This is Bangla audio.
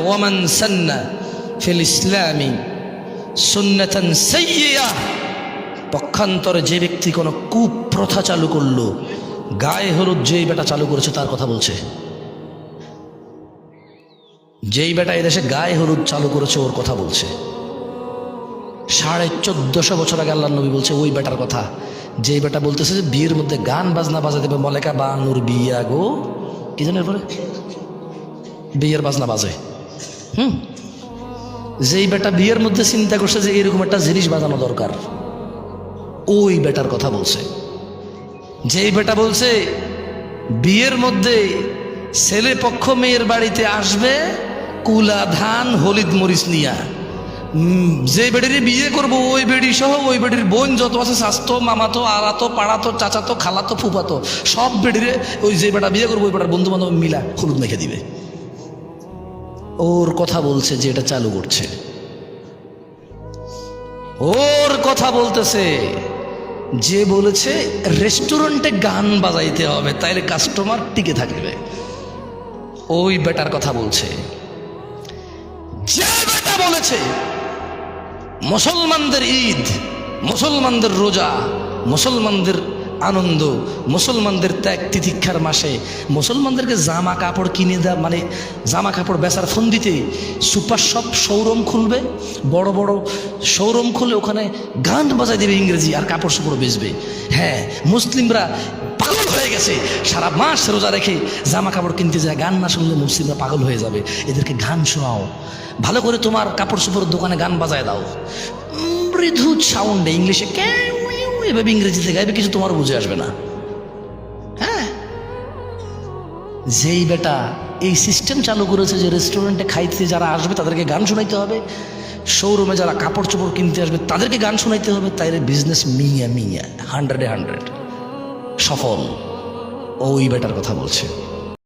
ওয়ামান সান্না ফিল ইসলামি সুন্নাতান সাইয়্যিআহ, পক্ষান্তরে যে ব্যক্তি কোনো কুপ্রথা চালু করলো, গায়ে হলুদ যেই বেটা চালু করেছে তার কথা বলছে। যেই বেটা এদেশে গায়ে হলুদ চালু করেছে ওর কথা বলছে। 1450 বছর আগে আল্লাহর নবী বলছে ওই বেটার কথা, যেই বেটা বলতেছে যে বিয়ের মধ্যে গান বাজনা বাজা দেবে, মলেকা বানুর বিয়া গো, কি জানেন পরে বিয়ের বাজনা বাজে। যেই বেটা বিয়ের মধ্যে চিন্তা করছে যে এরকম একটা জিনিস বাজানো দরকার, ওই বেটার কথা বলছে। যেই বেটা বলছে বিয়ের মধ্যে ছেলে পক্ষ মেয়ের বাড়িতে আসবে কুলা ধান হলিদ মরিচ নিয়া, যে বেডিরে বিয়ে করব ওই বেডি সহ ওই বেডির বোন যত আছে, স্বাস্থ্য মামাতো আলাতো পাড়াতো চাচাতো খালাতো ফুপাতো সব বেডিরে ওই যে বেটা বিয়ে করবো ওই বেটার বন্ধু বান্ধব মিলা হলুদ মেখে দিবে। ওর কথা বলছে যে এটা চালু করছে, ওর কথা বলতেছে যে বলেছে রেস্টুরেন্টে গান বাজাইতে হবে তাইলে কাস্টমার টিকে থাকবে, ওই বেটার কথা বলছে। যে বেটা বলেছে মুসলমানদের ঈদ, মুসলমানদের রোজা, মুসলমানদের আনন্দ, মুসলমানদের ত্যাগ তিতিক্ষার মাসে মুসলমানদেরকে জামা কাপড় কিনে দেওয়া, মানে জামা কাপড় বেচার ফন্দিতে সুপার শপ শোরুম খুলবে, বড় বড় শোরুম খুলে ওখানে গান বাজাই দেবে ইংরেজি আর কাপড় চোপড় বেচবে। হ্যাঁ, মুসলিমরা পাগল হয়ে গেছে, সারা মাস রোজা রেখে জামা কাপড় কিনতে যায়, গান না শুনলে মুসলিমরা পাগল হয়ে যাবে, এদেরকে গান শোনাও, ভালো করে তোমার কাপড় চোপড়ের দোকানে গান বাজায় দাও, মৃদু সাউন্ডে ইংলিশে এভাবে ইংরেজিতে গাইবে, কিছু তোমার বুঝে আসবে না। হ্যাঁ, যেই বেটা এই সিস্টেম চালু করেছে যে রেস্টুরেন্টে খাইতে যারা আসবে তাদেরকে গান শোনাইতে হবে, শোরুমে যারা কাপড় চোপড় কিনতে আসবে তাদেরকে গান শোনাইতে হবে, তাইলে বিজনেস মিয়া 100-এ 100 সফল, ওই বেটার কথা বলছে।